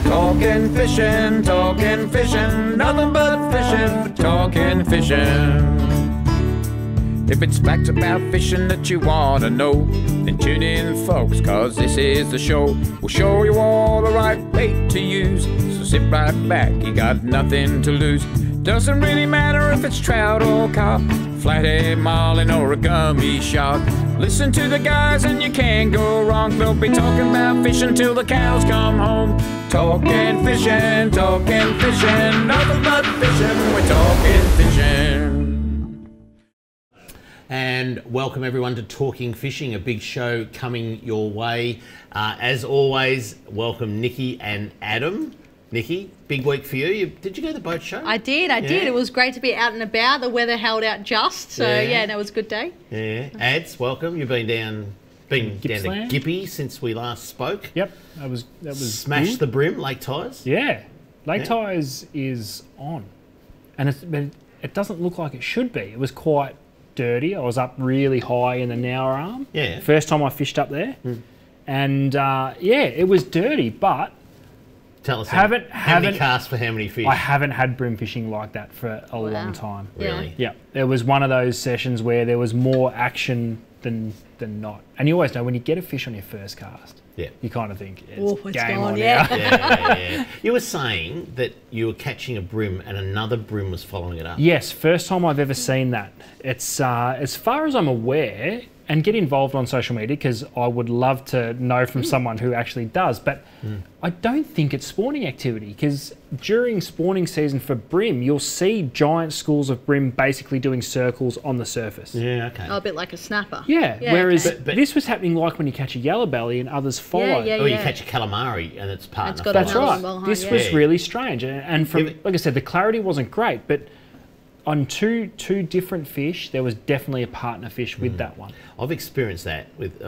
Talking fishing, nothing but fishing, talking fishing. If it's facts about fishing that you wanna know, then tune in, folks, cause this is the show. We'll show you all the right bait to use, so sit right back, you got nothing to lose. Doesn't really matter if it's trout or carp, flathead, marlin or a gummy shark. Listen to the guys and you can't go wrong. They'll be talking about fishing till the cows come home. Talking fishing, nothing but fishing, we're talking fishing. And welcome everyone to Talking Fishing, a big show coming your way. As always, welcome Nikki and Adam. Nikki, big week for you. Did you go to the boat show? I did. It was great to be out and about. The weather held out just, so yeah, it was a good day. Yeah. Ads, welcome. You've been down to Gippy since we last spoke. Yep, that was Smash good. the Brim, Lake Tyers. Yeah, Lake Tyers is on, and but it doesn't look like it should be. It was quite dirty. I was up really high in the Nower Arm. Yeah. First time I fished up there, and yeah, it was dirty, but. Tell us how many casts for how many fish? I haven't had brim fishing like that for a long time. Really? Yeah. There was one of those sessions where there was more action than not. And you always know when you get a fish on your first cast, you kind of think it's game on now. Yeah. You were saying that you were catching a brim and another brim was following it up. Yes, first time I've ever seen that. It's as far as I'm aware, and get involved on social media because I would love to know from someone who actually does, but I don't think it's spawning activity because during spawning season for brim, you'll see giant schools of brim basically doing circles on the surface. Yeah, okay. Oh, a bit like a snapper. Yeah, whereas this was happening like when you catch a yellow belly and others follow. Or you catch a calamari and it's partner. That's right. This was really strange. And from, like I said, the clarity wasn't great, but on two different fish, there was definitely a partner fish with that one. I've experienced that with,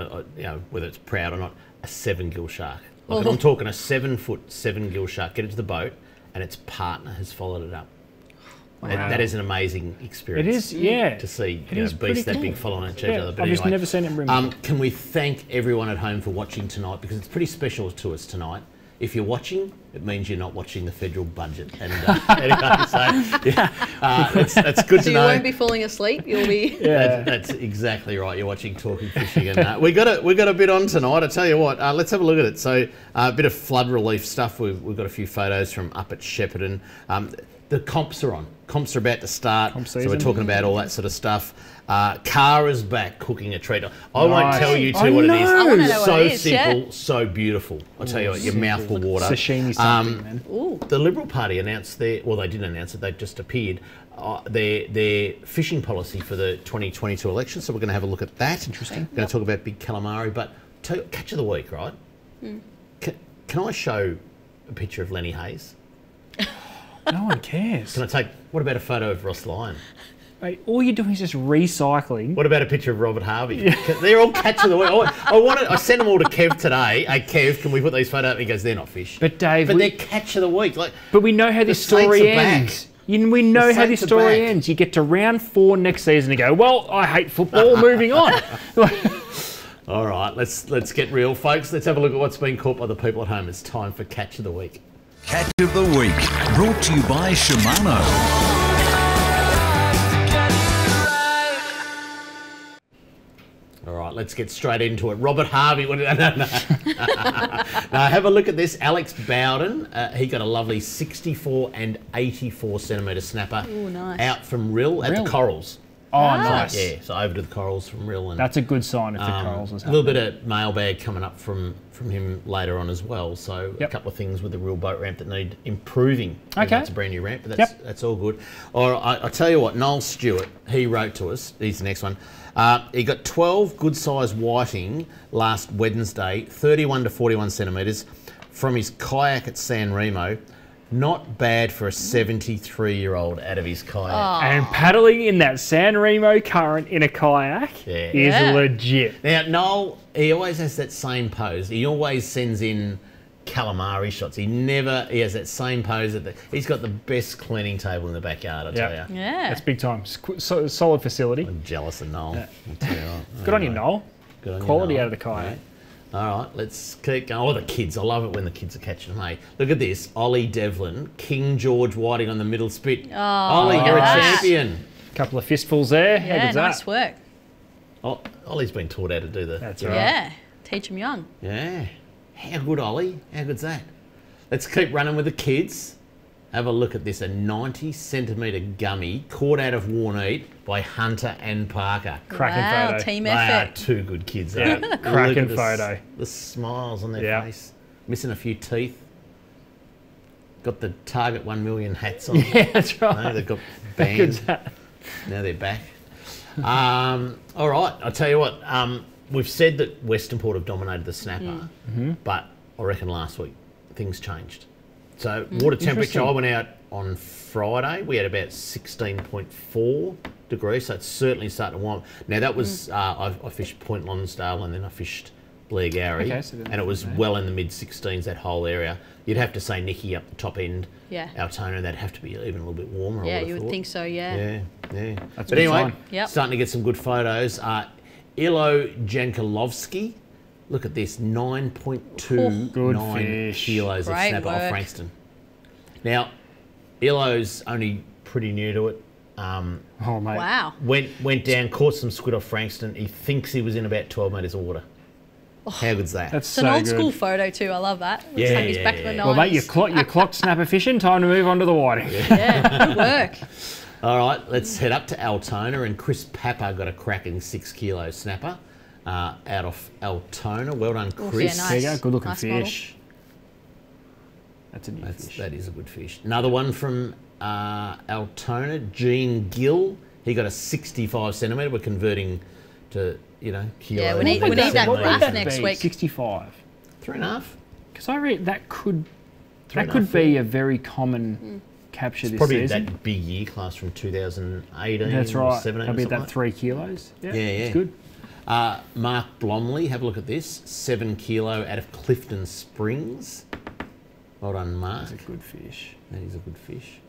whether it's proud or not, a 7-gill shark. Like I'm talking a 7-foot 7-gill shark. Get it to the boat, and its partner has followed it up. Wow. That is an amazing experience. It is, yeah. To see beasts that big following each other. But I've just never seen it in brim. Can we thank everyone at home for watching tonight, because it's pretty special to us tonight. If you're watching, it means you're not watching the federal budget. And anyway, so that's good to know. So you won't be falling asleep. You'll be. That's exactly right. You're watching Talking Fishing, and we got a bit on tonight. I tell you what, let's have a look at it. So a bit of flood relief stuff. We've got a few photos from up at Shepparton. The comps are on. Comps are about to start. So we're talking about all that sort of stuff. Kara's back cooking a treat. I won't tell you what it is. I want to know so what it is, so so beautiful. I'll tell you what, your mouth will water. Sashimi something, man. Ooh. The Liberal Party announced they didn't announce it, they've just appeared, their fishing policy for the 2022 election. So we're going to have a look at that. Interesting. We're going to talk about big calamari, but catch of the week, right? Can I show a picture of Lenny Hayes? No one cares. What about a photo of Ross Lyon? Mate, all you're doing is just recycling. What about a picture of Robert Harvey? Yeah. They're all catch of the week. I sent them all to Kev today. Hey, Kev, can we put these photos up? He goes, they're not fish. But Dave, they're catch of the week. But we know how this story ends. We know how this story ends. You get to round 4 next season and go, well, I hate football, moving on. All right, let's get real, folks. Let's have a look at what's been caught by the people at home. It's time for Catch of the Week. Catch of the Week, brought to you by Shimano. All right, let's get straight into it. Robert Harvey. No. Now, have a look at this. Alex Bowden, he got a lovely 64 and 84 centimetre snapper. Ooh, nice. Out from Rill at the Corals. Oh, nice. Yeah, so over to the Corals from Rill. And, that's a good sign if the Corals is happening. A little bit of mailbag coming up from him later on as well. So a couple of things with the Rill boat ramp that need improving. Okay. It's a brand new ramp, but that's all good. Or I tell you what, Noel Stewart, he wrote to us. He's the next one. He got 12 good-sized whiting last Wednesday, 31 to 41 centimetres, from his kayak at San Remo. Not bad for a 73-year-old out of his kayak. Oh. And paddling in that San Remo current in a kayak is legit. Now, Noel, he always has that same pose. He always sends in calamari shots. He has that same pose. He's got the best cleaning table in the backyard, I tell you. Yeah. That's big time. Solid facility. I'm jealous of Noel. Yeah. Good on you, Noel. Good on Quality you, Noel. out of the kayak. All right, let's keep going. Oh, the kids. I love it when the kids are catching them. Hey, look at this. Ollie Devlin, King George Whiting on the middle spit. Oh, Ollie, look you're a at that. champion. Couple of fistfuls there. How Yeah, good's nice that? work. Oh, Ollie's been taught how to do the... That's right. Yeah, teach them young. Yeah. How good, Ollie? How good's that? Let's keep running with the kids. Have a look at this. A 90-centimetre gummy caught out of Warneat by Hunter and Parker. Cracking Wow, photo. team They are effort. two good kids. Yeah, Look at cracking the photo. The smiles on their Yeah. face. Missing a few teeth. Got the Target 1 million hats on. Yeah, that's No, right. they've got How good's bands. that? Now they're back. All right, I'll tell you what. We've said that Western Port have dominated the snapper, but I reckon last week things changed. So water temperature, I went out on Friday. We had about 16.4 degrees, so it's certainly starting to warm. Now that was I fished Point Lonsdale and then I fished Blairgowrie, Okay, so then- and it was well in the mid-16s, that whole area. You'd have to say Nicky up the top end, Yeah. Altona, that'd have to be even a little bit warmer. I Yeah, have you would thought. think so, yeah. Yeah, yeah. That's But good anyway, sign. Yep. starting to get some good photos. Ilo Jankilovsky, look at this, 9.29 Good fish. kilos of Great snapper off work. Frankston. Now, Ilo's only pretty new to it. Oh, mate. Wow. Went down, caught some squid off Frankston. He thinks he was in about 12 metres of water. How good's that? That's It's an so old good. school photo too. I love that. Looks Yeah, like he's yeah, back in the yeah. 90s. Well, mate, you clocked snapper fishing. Time to move on to the whiting. Yeah, good work. All right, let's head up to Altona, and Chris Papa got a cracking 6 kilo snapper out of Altona. Well done, Chris. yeah, nice. There you go. Good looking Nice model. fish. That's a new fish. That is a good fish. Another one from Altona, Gene Gill. He got a 65 centimetre. We're converting to, kilos. Yeah, we need that Centimetres. graph next week. 65. 3.5. Because I read that could Three that and a could be a very common capture this Probably season. that big year class from 2018 That's or right. 17 That'll be or something that 3 kilos. Yeah, Yeah, it's yeah. good. Mark Blomley, have a look at this. 7 kilo out of Clifton Springs. Well done, Mark. It's a good fish. That is a good fish.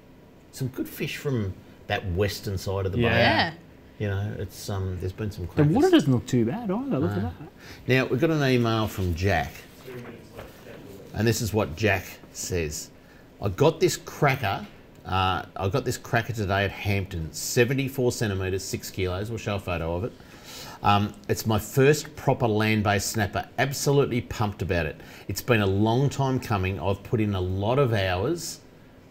Some good fish from that western side of the Yeah. bay. Yeah. It's there's been some The crackers. water doesn't look too bad either. Look at that. Now, we've got an email from Jack. And this is what Jack says. I got this cracker today at Hampton, 74 centimetres, 6 kilos. We'll show a photo of it. It's my first proper land-based snapper. Absolutely pumped about it. It's been a long time coming. I've put in a lot of hours.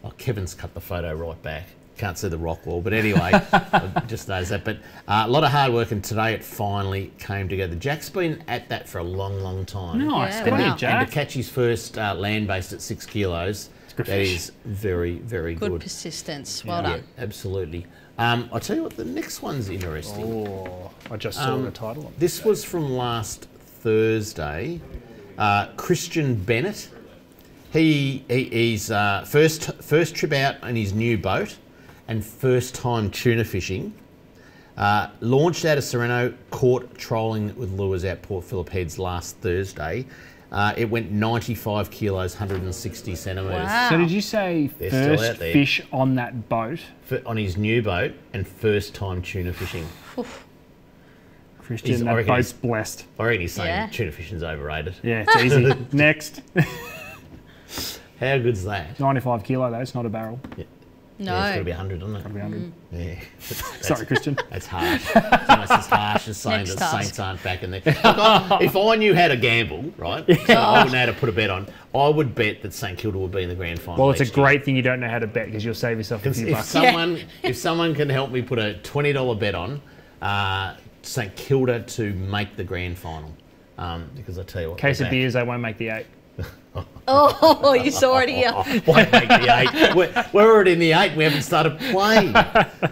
Oh, Kevin's cut the photo right back. Can't see the rock wall, but anyway, I just noticed that. But a lot of hard work, and today it finally came together. Jack's been at that for a long, long time. Nice. Yeah, Good on wow. you, And Jack. to catch his first land-based at 6 kilos, good that fish. is very, very Good good. persistence. Well Yeah, done. absolutely. I'll tell you what, the next one's interesting. Oh, I just saw the title. Of it. This was from last Thursday. Christian Bennett. He's first trip out on his new boat and first time tuna fishing. Launched out of Sereno, caught trolling with lures out Port Phillip Heads last Thursday. It went 95 kilos, 160 centimetres. Wow. So did you say They're still out first there. fish on that boat? On his new boat and first time tuna fishing. Christian, I that reckon boat's blessed. I reckon he's saying Yeah. tuna fishing's overrated. Yeah, it's easy. Next. How good's that? 95 kilo though, it's not a barrel. No. Yeah, it's got to be 100, doesn't it? Probably 100. Yeah. Sorry, Christian. That's harsh. It's almost as harsh as saying Next that task. Saints aren't back in there. Look, if I knew how to gamble, right, so I wouldn't know how to put a bet on, I would bet that St Kilda would be in the grand final. Well, it's a next year. great thing you don't know how to bet because you'll save yourself a few If bucks. someone can help me put a $20 bet on St Kilda to make the grand final, because I tell you what, Case they're of back. beers, they won't make the 8. Oh, you saw it here. Won't make the 8. We're already in the 8. We haven't started playing.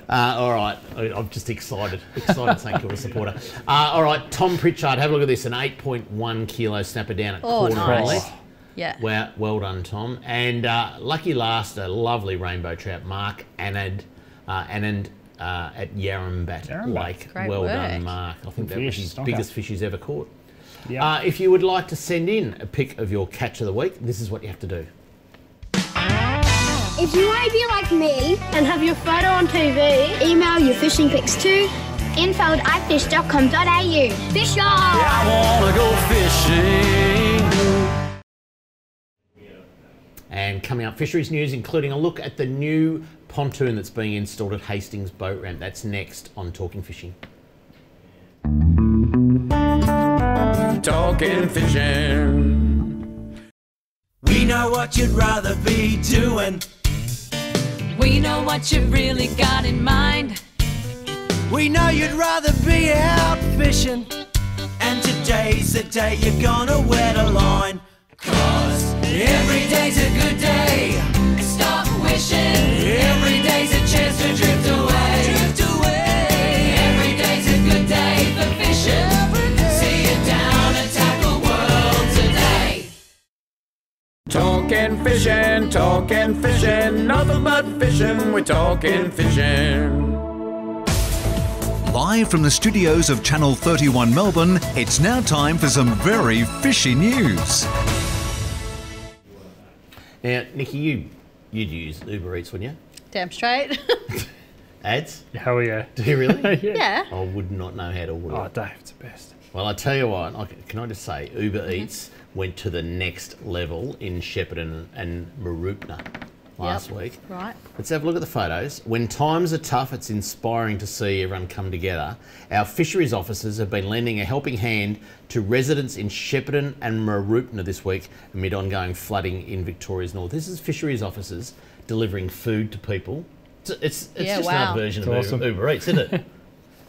All right. I'm just excited. St Kilda supporter. All right. Tom Pritchard, have a look at this. An 8.1 kilo snapper down at Oh, Corner nice. Inlet. Yeah. Well done, Tom. And lucky last, a lovely rainbow trout, Mark Anand at Yarrambat Yarrambat. Lake. Great well work. done, Mark. I think that was fish, his stonker. biggest fish he's ever caught. Yeah. If you would like to send in a pic of your catch of the week, this is what you have to do. If you want to be like me and have your photo on TV, email your fishing pics to info@ifish.com.au. Fish on! I wanna go fishing. And coming up, fisheries news, including a look at the new pontoon that's being installed at Hastings Boat Ramp. That's next on Talking Fishing. Talking fishing. We know what you'd rather be doing. We know what you've really got in mind. We know you'd rather be out fishing. And today's the day you're gonna wet a line. 'Cause every day's a good day. Stop wishing. Every day's a chance to drift away. Drift away. Every day's a good day for fishing. See you down at Tackle World today. Talking fishing, nothing but fishing. We're talking fishing. Live from the studios of Channel 31 Melbourne, it's now time for some very fishy news. Now, Nikki, you'd use Uber Eats, wouldn't you? Damn straight. Ads? Hell yeah. Do you really? Yeah. I would not know how to order. Oh, Dave, it's the best. Well, I tell you what, can I just say, Uber Eats went to the next level in Shepparton and Mooroopna last week. Right. Let's have a look at the photos. When times are tough, it's inspiring to see everyone come together. Our fisheries officers have been lending a helping hand to residents in Shepparton and Mooroopna this week amid ongoing flooding in Victoria's north. This is fisheries officers delivering food to people. It's Yeah, just wow. another version of It's awesome. Uber Eats, isn't it?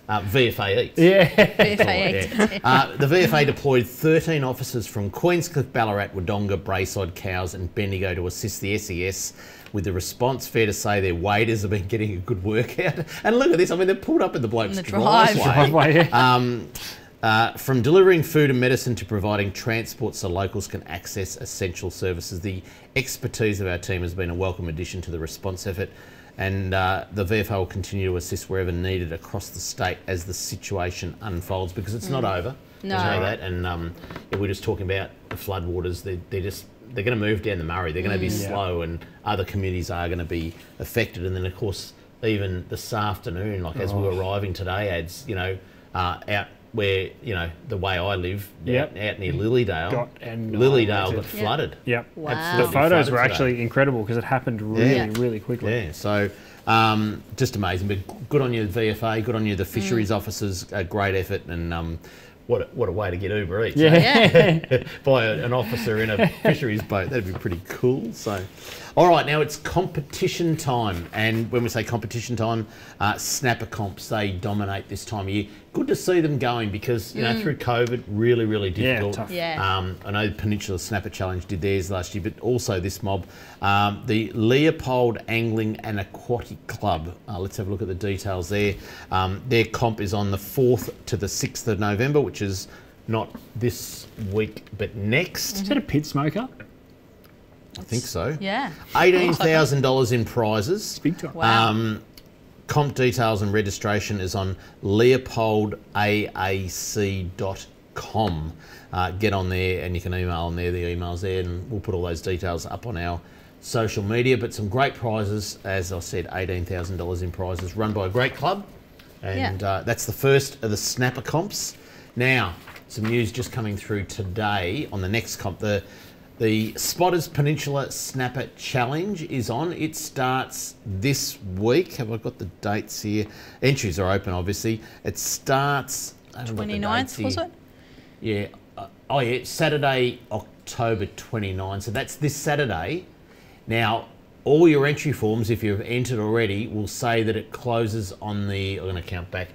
VFA Eats. Yeah. VFA. The VFA deployed 13 officers from Queenscliff, Ballarat, Wodonga, Braeside, Cowes and Bendigo to assist the SES with the response. Fair to say their waders have been getting a good workout. And look at this, I mean, they're pulled up in the bloke's In the drive. driveway. Yeah. From delivering food and medicine to providing transport so locals can access essential services, the expertise of our team has been a welcome addition to the response effort. And the VFA will continue to assist wherever needed across the state as the situation unfolds, because it's not over. No. You know that, and we're just talking about the floodwaters. They're going to move down the Murray. They're going to be slow, and other communities are going to be affected. And then, of course, even this afternoon, like as we were arriving today, out where the way I live, out near Lilydale, Lilydale got flooded. Yep. Wow. The photos were flooded actually incredible because it happened really quickly. Yeah, so just amazing. But good on you, the VFA. Good on you, the fisheries officers. A great effort, and what a way to get Uber Eats. Yeah. By an officer in a fisheries boat. That'd be pretty cool. So, all right, now it's competition time, and when we say competition time, snapper comps, they dominate this time of year. Good to see them going because through COVID, really difficult. Tough. Yeah. I know the Peninsula Snapper Challenge did theirs last year, but also this mob, the Leopold Angling and Aquatic Club. Let's have a look at the details there. Their comp is on the 4th to the 6th of November, which is not this week, but next. Is that a pit smoker? I think so. Yeah. $18,000 in prizes. Big time. Wow. Comp details and registration is on leopoldaac.com. Get on there and you can email on there, the email's there, and we'll put all those details up on our social media. But some great prizes, as I said, $18,000 in prizes, run by a great club. And that's the first of the snapper comps. Now, some news just coming through today on the next comp. The Spotters Peninsula Snapper Challenge is on. It starts this week. Have I got the dates here? Entries are open, obviously. It starts... 29th, was it? Yeah. Saturday, October 29. So that's this Saturday. Now, all your entry forms, if you've entered already, will say that it closes on the... I'm going to count back.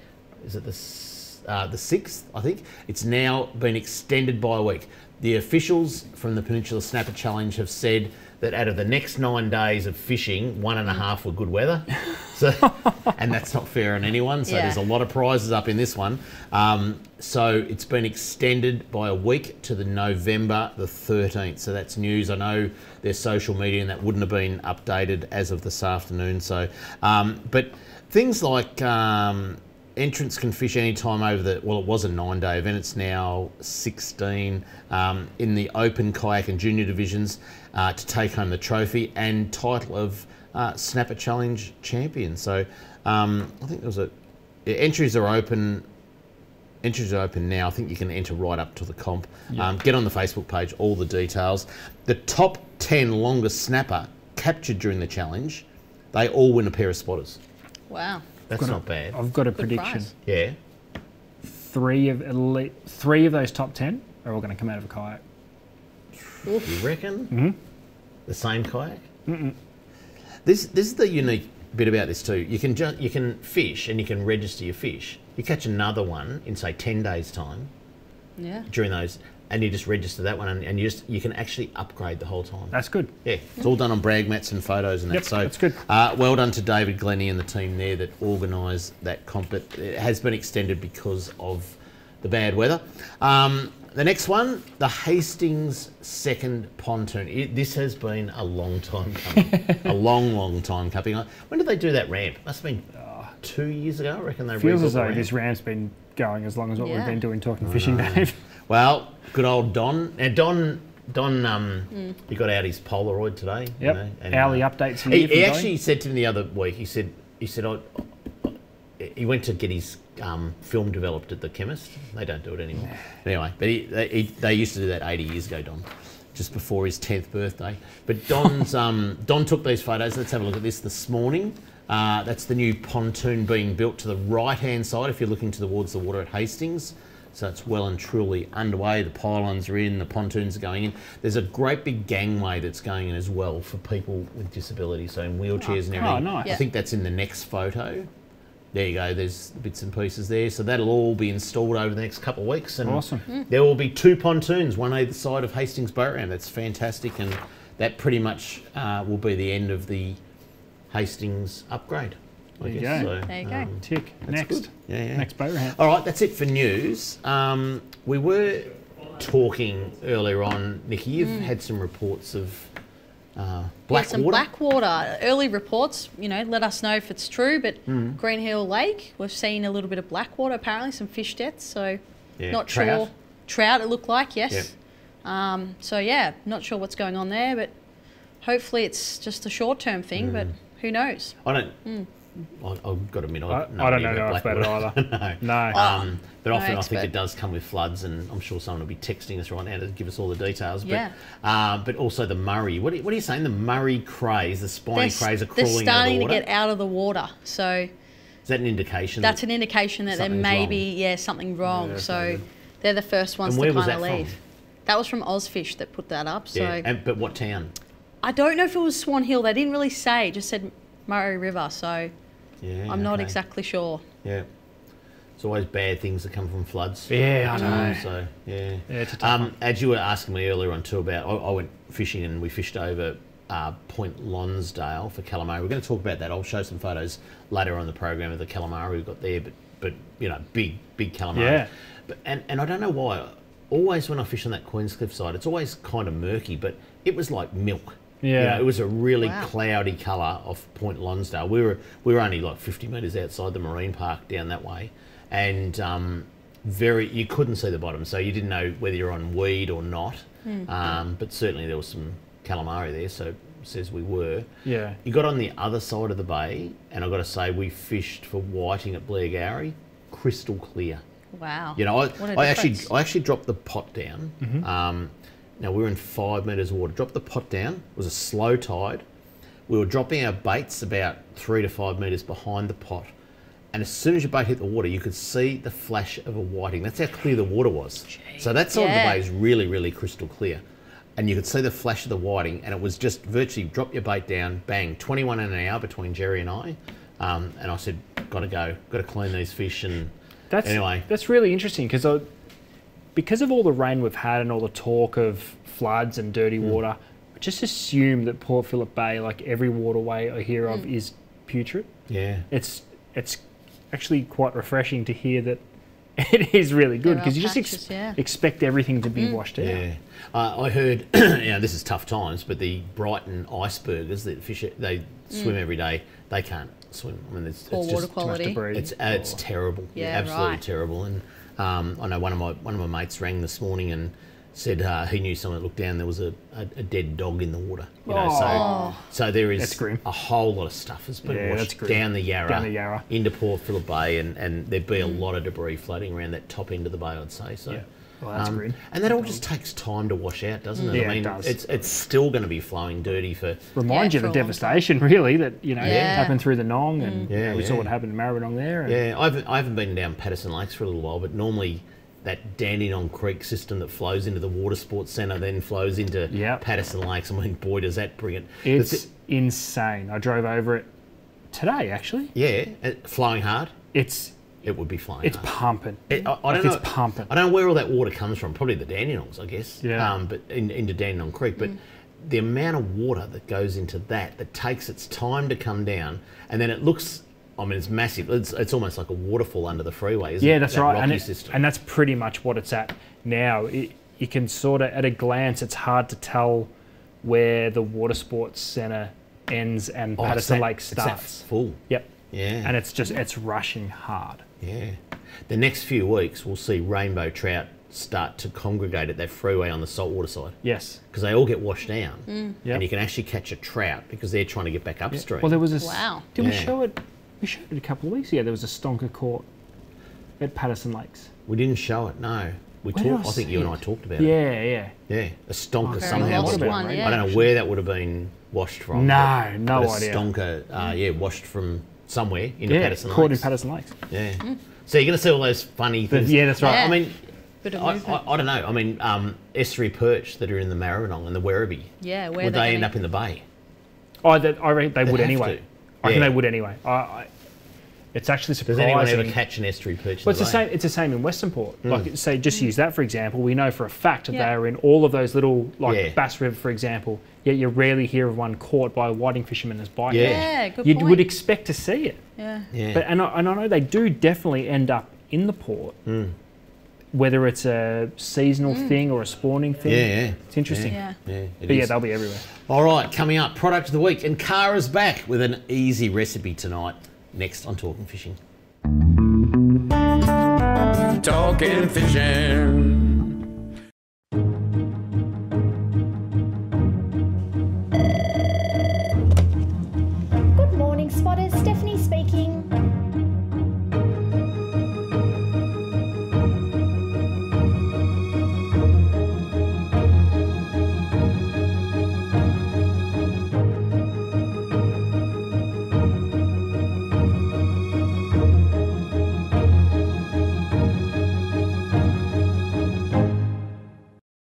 Is it the 6th, I think? It's now been extended by a week. The officials from the Peninsula Snapper Challenge have said that out of the next 9 days of fishing, 1.5 were good weather. So, and that's not fair on anyone. So there's a lot of prizes up in this one. So it's been extended by a week to the November the 13th. So that's news. I know there's social media and that wouldn't have been updated as of this afternoon. So, but things like... entrants can fish any time over it was a 9-day event, it's now 16 in the open kayak and junior divisions to take home the trophy and title of Snapper Challenge champion. So I think there was entries are open. Entries are open now. I think you can enter right up to the comp. Get on the Facebook page, all the details. The top 10 longest snapper captured during the challenge, they all win a pair of spotters. Wow. That's not bad. I've got a Good prediction. prize. Yeah. Three of those top 10 are all going to come out of a kayak. You reckon? Mm-hmm. The same kayak? Mm-mm. This is the unique bit about this too. You can fish and you can register your fish. You catch another one in say 10 days time Yeah. during those, and you just register that one, and you can actually upgrade the whole time. That's good. Yeah, it's all done on brag mats and photos and that. Yep, So that's good. Well done to David Glennie and the team there that organised that comp. It has been extended because of the bad weather. The next one, the Hastings second pontoon. This has been a long time coming. A long time coming. When did they do that ramp? Must have been 2 years ago, I reckon they Feels rebuilt as the though ramp. this ramp's been going as long as what we've Yeah. been doing talking fishing, Dave. Well, good old Don. Now Don, he got out his Polaroid today. you Yep. know, and, Hourly updates from He you from Don. actually said to me the other week. He said he went to get his film developed at the chemist. They don't do it anymore. Anyway, but they used to do that 80 years ago, Don, just before his 10th birthday. But Don's Don took these photos. Let's have a look at this morning. That's the new pontoon being built to the right-hand side if you're looking towards the water at Hastings. So it's well and truly underway. The pylons are in, the pontoons are going in. There's a great big gangway that's going in as well for people with disabilities, so in wheelchairs and everything. nice. I think that's in the next photo. There you go, there's bits and pieces there. So that'll all be installed over the next couple of weeks. And Awesome. there will be 2 pontoons, one either side of Hastings Boat Ramp. That's fantastic, and that pretty much will be the end of the Hastings upgrade, I There you guess. go. So, There you go. Tick. that's Next. good. Yeah. Next boat ramp. All right, that's it for news. We were talking earlier on, Nikki, you've had some reports of Some Blackwater. Early reports, let us know if it's true, but Green Hill Lake, we've seen a little bit of Blackwater, apparently, some fish deaths, so Yeah, not trout. sure. Trout, it looked like, yes. Yep. So, yeah, not sure what's going on there, but hopefully it's just a short-term thing, but who knows? I don't. I've got to admit, I don't know enough about it either. No. But often I expert. think it does come with floods, and I'm sure someone will be texting us right now to give us all the details. Yeah. But also the Murray. What are you saying? The Murray crays, the spiny crays are They're crawling starting out of the to water. get out of the water, so Is that an indication? that's an indication that there something's may wrong. be something wrong. that's So no good. they're the first ones And to where was kind of that from? leave. That was from Ozfish that put that up. So Yeah. But what town? I don't know if it was Swan Hill. They didn't really say. It just said Murray River. So Yeah. I'm not okay. exactly sure. Yeah. It's always bad things that come from floods. Yeah, I know. So, yeah. Yeah, it's a tough one. As you were asking me earlier on too about, I went fishing and we fished over Point Lonsdale for calamari. We're going to talk about that. I'll show some photos later on in the program of the calamari we've got there, but big calamari. Yeah. But, and I don't know why. Always when I fish on that Queenscliff side, it's always kind of murky, but it was like milk. Yeah. It was a really Wow. cloudy colour off Point Lonsdale. We were only like 50 metres outside the marine park down that way, and you couldn't see the bottom, so you didn't know whether you're on weed or not. But certainly there was some calamari there, so it says we were. Yeah. You got on the other side of the bay, and I've got to say we fished for whiting at Blairgowrie, crystal clear. Wow. I difference. actually dropped the pot down. Now we were in 5 metres of water. Dropped the pot down. It was a slow tide. We were dropping our baits about 3 to 5 metres behind the pot, and as soon as your bait hit the water, you could see the flash of a whiting. That's how clear the water was. So that side of the bay is really, really crystal clear, and you could see the flash of the whiting, and it was just virtually drop your bait down, bang, 21 an hour between Jerry and I, and I said, got to clean these fish, and anyway. That's really interesting because of all the rain we've had and all the talk of floods and dirty water, I just assume that Port Phillip Bay, like every waterway I hear of, is putrid. Yeah. It's actually quite refreshing to hear that it is really good, There are because you just patches, yeah. expect everything to be washed out. Yeah, I heard. This is tough times, but the Brighton icebergers that fish, they swim every day. They can't swim. I mean, it's Poor just water quality. debris. It's terrible. Yeah, absolutely right. terrible. And I know one of my mates rang this morning, and said he knew someone that looked down. There was a dead dog in the water. You know, so there That's is grim. a whole lot of stuff that's been Yeah, that's washed grim. down the Yarra, into Port Phillip Bay, and there'd be a lot of debris floating around that top end of the bay, I'd say. So. Yeah. Well, that's grim. And that all just takes time to wash out, doesn't it? Yeah, I mean, it does. it's still going to be flowing dirty for. Remind Yeah, you for the a long devastation, really, that Yeah. happened through the Nong, and we saw yeah. what happened in Maribyrnong there. And Yeah, I haven't been down Patterson Lakes for a little while, but normally that Dandenong Creek system that flows into the Water Sports Centre then flows into Yep. Patterson Lakes. I mean, boy, does that bring it. It's insane. I drove over it today, actually. Flowing hard. It would be flying. It's hard. pumping. I don't Like, know. it's pumping. I don't know where all that water comes from. Probably the Dandenongs, I guess. Yeah. But into Dandenong Creek. But the amount of water that goes into that takes its time to come down, and then it looks. I mean, it's massive. It's almost like a waterfall under the freeway, isn't it? Yeah, that's that right. rocky And, system. and that's pretty much what it's at now. You can sort of, at a glance, it's hard to tell where the Water Sports Centre ends and Oh, Patterson Lake It's that starts. full. Yep. Yeah. And it's rushing hard. Yeah. The next few weeks, we'll see rainbow trout start to congregate at that freeway on the saltwater side, Yes. because they all get washed down, Yep. and you can actually catch a trout because they're trying to get back upstream. Well, there was a. Wow. Did we Yeah. show it? We showed it a couple of weeks ago. There was a stonker caught at Patterson Lakes. We didn't show it. No, we Where did talked. I I think see you and it? I talked about it. Yeah. Yeah, a stonker Very somehow. lost got one, washed. yeah. I don't know where that would have been washed from. No, but no a idea. Stonker, washed from somewhere into Yeah, Patterson caught in Lakes. Patterson Lakes. Yeah. So you're going to see all those funny things. Yeah, that's right. Yeah. I mean, Bit of I movement. don't know. I mean, estuary perch that are in the Maribyrnong and the Werribee. Yeah, where Would they're they end gonna- up in the bay? I reckon they would have anyway. to. I reckon Yeah. they would anyway. It's actually Does surprising. anyone ever catch an estuary perch? Well, in it's the the bay? same. It's the same in Western Port. Like, say, just use that for example. We know for a fact that Yeah. they are in all of those little, like Yeah. Bass River, for example. Yet you rarely hear of one caught by a whiting fisherman as biting. Yeah. Yeah, good You point. would expect to see it, Yeah. Yeah. but and I know they do definitely end up in the port, whether it's a seasonal thing or a spawning thing. Yeah. It's interesting. Yeah. Yeah. it But yeah, is. they'll be everywhere. All right, coming up, product of the week, and Kara's back with an easy recipe tonight. Next on Talking Fishing. Talking fishing. Good morning, spotters. Stephanie speaking.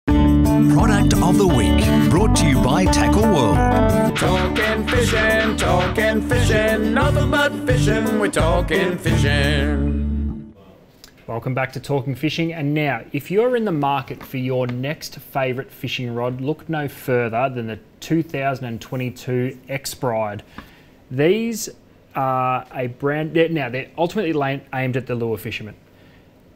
Product of the week, brought to you by Tackle World. Talking fishing, nothing but fishing. We're talking fishing. Welcome back to Talking Fishing. And now, if you're in the market for your next favourite fishing rod, look no further than the 2022 X-Bride. These are a brand. They're ultimately aimed at the lure fisherman.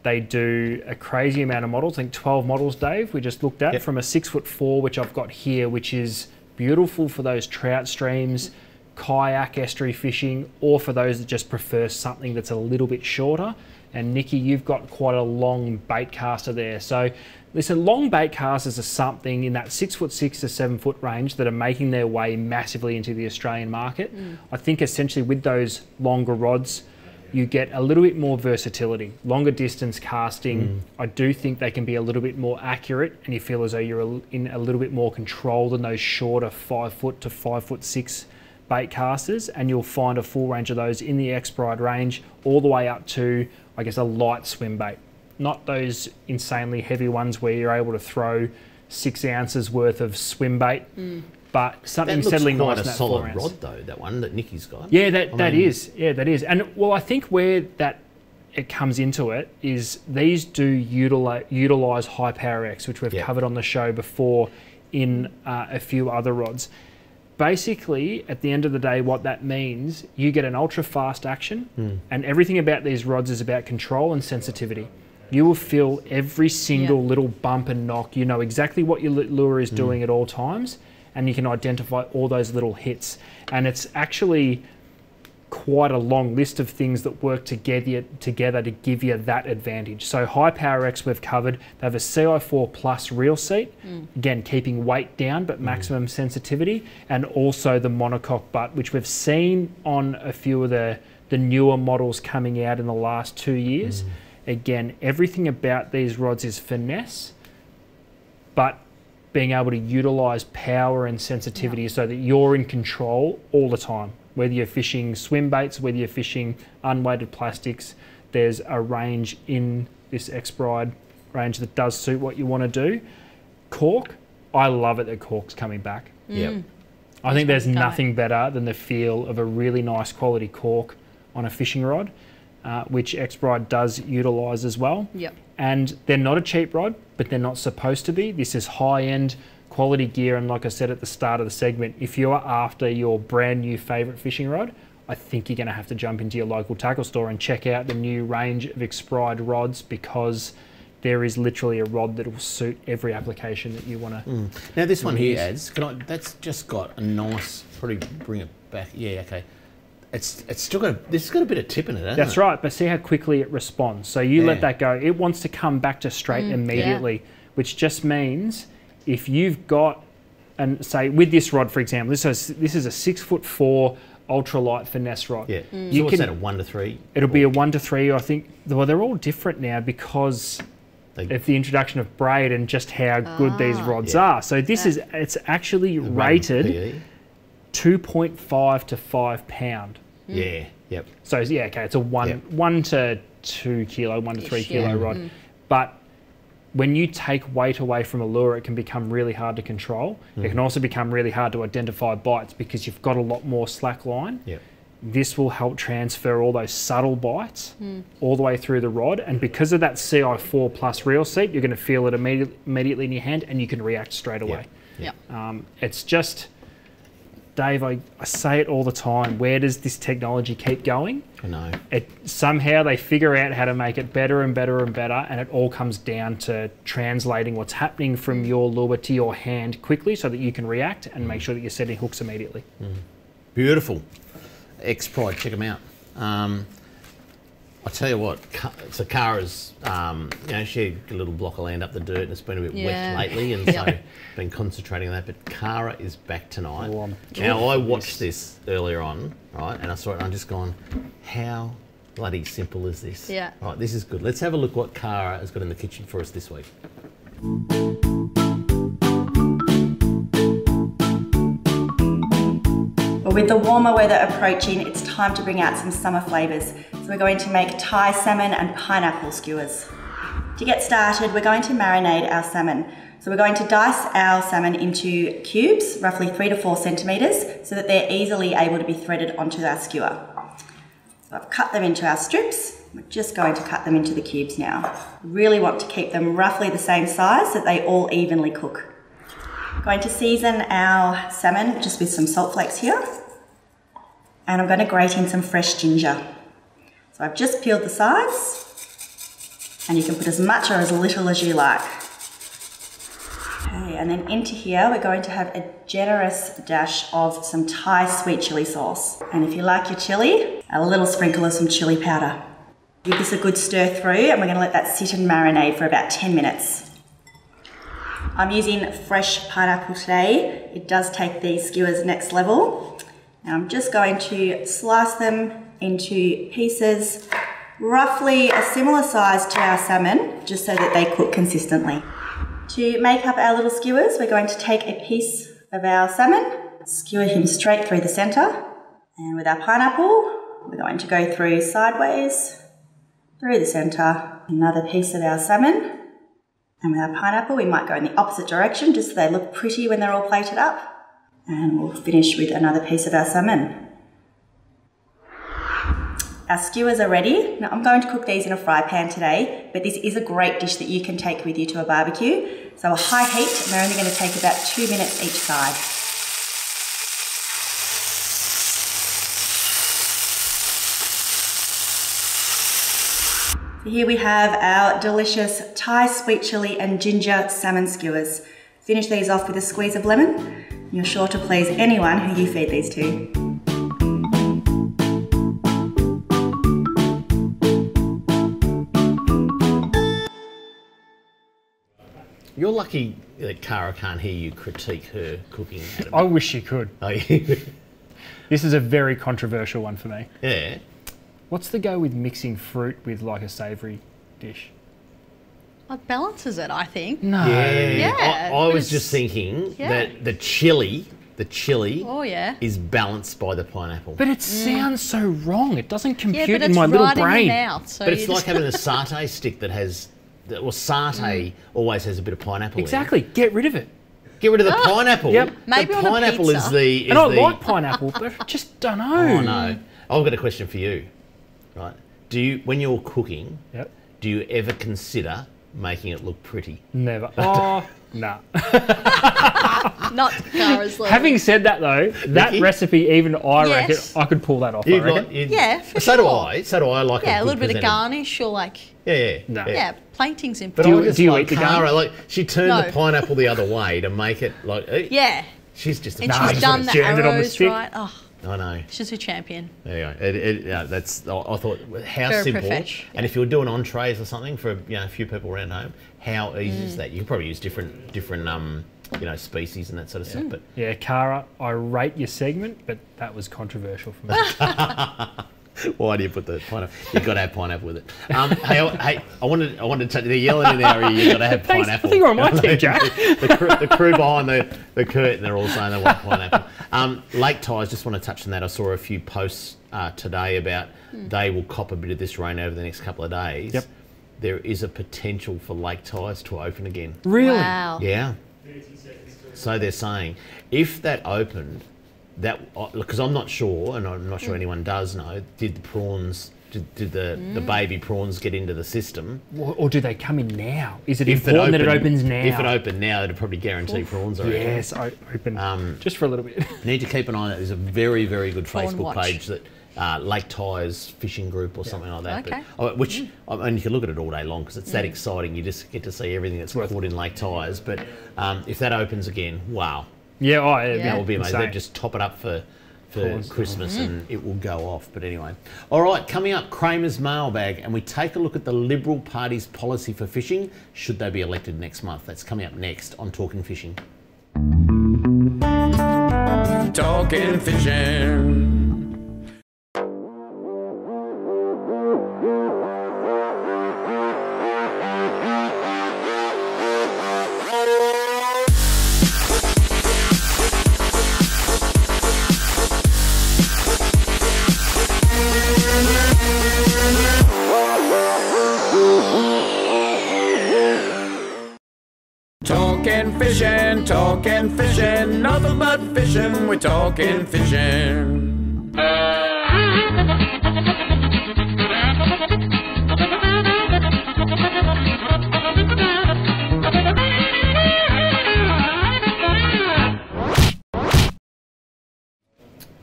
They do a crazy amount of models. I think 12 models, Dave, we just looked at, Yep. from a 6'4", which I've got here, which is beautiful for those trout streams, kayak estuary fishing, or for those that just prefer something that's a little bit shorter. And Nikki, you've got quite a long bait caster there. So listen, long bait casters are something in that 6'6" to 7 foot range that are making their way massively into the Australian market. I think essentially with those longer rods, you get a little bit more versatility, longer distance casting. I do think they can be a little bit more accurate, and you feel as though you're in a little bit more control than those shorter 5 foot to 5'6" bait casters, and you'll find a full range of those in the X-Bride range, all the way up to, I guess, a light swim bait. Not those insanely heavy ones where you're able to throw 6 ounces worth of swim bait, but something That looks settling quite nice a in that solid 4 ounce. rod, though, that one that Nikki's got. Yeah, that I mean- is. Yeah, that is. And well, I think where that it comes into it is these do utilize High Power X, which we've Yep. covered on the show before in a few other rods. Basically, at the end of the day, what that means, you get an ultra fast action, and everything about these rods is about control and sensitivity. You will feel every single little bump and knock. You know exactly what your lure is doing at all times, and you can identify all those little hits. And it's actually quite a long list of things that work together to give you that advantage. So High Power X we've covered. They have a CI4 Plus reel seat, again keeping weight down but maximum sensitivity, and also the monocoque butt, which we've seen on a few of the newer models coming out in the last 2 years. Again, everything about these rods is finesse, but being able to utilise power and sensitivity so that you're in control all the time. Whether you're fishing swim baits, whether you're fishing unweighted plastics, there's a range in this X-Bride range that does suit what you want to do. Cork, I love it that Cork's coming back. I think there's nothing better than the feel of a really nice quality cork on a fishing rod, which X-Bride does utilise as well. And they're not a cheap rod, but they're not supposed to be. This is high-end quality gear, and like I said at the start of the segment, if you're after your brand new favourite fishing rod, I think you're going to have to jump into your local tackle store and check out the new range of X-Bride rods, because there is literally a rod that will suit every application that you want to. Now this one here adds, that's just got a nice, probably bring it back, yeah, okay. It's still got, this has got a bit of tip in it, hasn't it? That's right, but see how quickly it responds. So you let that go, it wants to come back to straight immediately, which just means if you've got, and say with this rod for example, this is a 6'4" ultralight finesse rod. So what's that, a 1 to 3? It'll be a 1 to 3, I think. Well, they're all different now because of the introduction of braid and just how good these rods are. So this is, it's actually rated 2.5 to 5 pound. So yeah, okay, it's a 1 to 2 kilo, 1 to 3 kilo rod. But when you take weight away from a lure, it can become really hard to control. It can also become really hard to identify bites because you've got a lot more slack line. This will help transfer all those subtle bites all the way through the rod. And because of that CI4 Plus reel seat, you're going to feel it immediately in your hand and you can react straight away. It's just, Dave, I say it all the time, where does this technology keep going? I know. Somehow they figure out how to make it better and better and better, and it all comes down to translating what's happening from your lure to your hand quickly so that you can react and make sure that you're setting hooks immediately. Beautiful. X-Pride, check them out. I tell you what, so Kara's, you know, she had a little block of land up the dirt and it's been a bit wet lately, and so been concentrating on that. But Kara is back tonight. Now, I watched this earlier on, right, and I saw it and I'm just gone, how bloody simple is this? Right, this is good. Let's have a look what Kara has got in the kitchen for us this week. Well, with the warmer weather approaching, it's time to bring out some summer flavours. So we're going to make Thai salmon and pineapple skewers. To get started, we're going to marinate our salmon. So we're going to dice our salmon into cubes, roughly 3 to 4 centimetres, so that they're easily able to be threaded onto our skewer. So I've cut them into our strips. We're just going to cut them into the cubes now. We really want to keep them roughly the same size so that they all evenly cook. Going to season our salmon just with some salt flakes here. And I'm going to grate in some fresh ginger. So I've just peeled the sides, and you can put as much or as little as you like. Okay, and then into here we're going to have a generous dash of some Thai sweet chilli sauce. And if you like your chilli, a little sprinkle of some chilli powder. Give this a good stir through, and we're going to let that sit and marinate for about 10 minutes. I'm using fresh pineapple today. It does take these skewers next level. Now I'm just going to slice them into pieces roughly a similar size to our salmon, just so that they cook consistently. To make up our little skewers, we're going to take a piece of our salmon, skewer him straight through the centre, and with our pineapple, we're going to go through sideways, through the centre, another piece of our salmon, and with our pineapple, we might go in the opposite direction just so they look pretty when they're all plated up. And we'll finish with another piece of our salmon. Our skewers are ready. Now I'm going to cook these in a fry pan today, but this is a great dish that you can take with you to a barbecue. So a high heat, and they're only going to take about 2 minutes each side. Here we have our delicious Thai sweet chilli and ginger salmon skewers. Finish these off with a squeeze of lemon. You're sure to please anyone who you feed these to. You're lucky that Cara can't hear you critique her cooking. Adam. I wish she could. Oh, yeah. This is a very controversial one for me. Yeah. What's the go with mixing fruit with like a savoury dish? It balances it, I think. No. Yeah. I was just thinking that the chili Oh, yeah. is balanced by the pineapple. But it sounds so wrong. It doesn't compute but in it's my little right brain. in your mouth, so But it's you like just- having a satay stick that has, well, satay always has a bit of pineapple Exactly. Get rid of it. in it. Get rid of the pineapple. Yep. Maybe the on a pineapple is pizza. the. And I like pineapple, but I just don't know. Oh no! I've got a question for you. Right? Do you, when you're cooking, Yep. do you ever consider making it look pretty? Never. Oh, nah. Not Cara's level. Having said that, though, that Vicky? recipe, even I reckon, Yes. I could pull that off. I You'd reckon. like- you'd- Yeah, for so do sure. I. So do I. Like Yeah, a good little bit of presented- garnish or like, Yeah. No. yeah, plating's But important. I just do you like eat the Cara, garnish? like she turned No. the pineapple the other way to make it like. Yeah. She's just. And A I she's just done wanna the jam it on the arrows stick. right. Oh, I know. she's a champion. There you go. Yeah, that's. I thought how Very simple. profesh, And if you were doing entrees or something for a few people around home, how easy is that? You could probably use different species and that sort of stuff. But Yeah, Cara, I rate your segment, but that was controversial for me. why do you put the pineapple? You've got to have pineapple with it. Hey, I wanted to tell you, they're yelling in our ear. You've got to have Thanks. pineapple. I think you're on my team, Jack. the crew behind the curtain, they're all saying they want pineapple. Lake Ties, just want to touch on that. I saw a few posts today about they will cop a bit of this rain over the next couple of days. Yep. There is a potential for Lake Ties to open again. Really? Wow. Yeah. So they're saying if that opened, that because I'm not sure, and I'm not sure anyone does know, did the prawns, did the baby prawns get into the system? Or do they come in now? Is it If important that it opens now? If it opened now, it'd probably guarantee prawns. I reckon. Yes, I open just for a little bit. Need to keep an eye on that. There's a very, very good Prawn Facebook watch. page that Lake Ties Fishing Group or something like that. Okay. But, and you can look at it all day long because it's that exciting. You just get to see everything that's caught in Lake Ties. But if that opens again, wow. Yeah, That will be amazing. They'll just top it up for Christmas and it will go off. But anyway. All right, coming up, Kramer's mailbag, and we take a look at the Liberal Party's policy for fishing should they be elected next month. That's coming up next on Talking Fishing. Talking fishing. Talking fishing, nothing but fishing, we're talking fishing.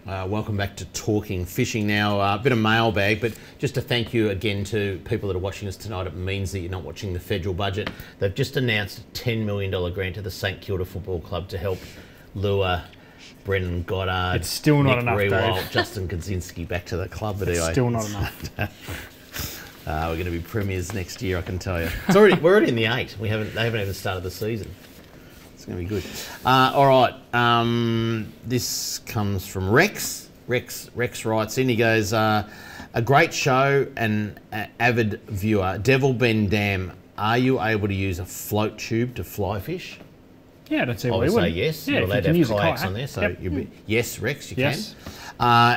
Welcome back to Talking Fishing. Now, a bit of mailbag, but just to thank you again to people that are watching us tonight. It means that you're not watching the federal budget. They've just announced a $10 million grant to the St Kilda Football Club to help lure Brendan Goddard, It's still not Nick enough, Rewalt, Dave. Justin Kaczynski back to the club. But anyway, Still not enough. we're going to be premiers next year, I can tell you. We're already in the 8. They haven't even started the season. It's going to be good. All right. This comes from Rex. Rex writes in. He goes, a great show and avid viewer. Devil Bend Dam. Are you able to use a float tube to fly fish? Yeah, I don't see I why would you say wouldn't. yes. Yeah, You're if allowed you to can have use a kayaks kayak. on there, so Yep. yes, Rex, you Yes. can.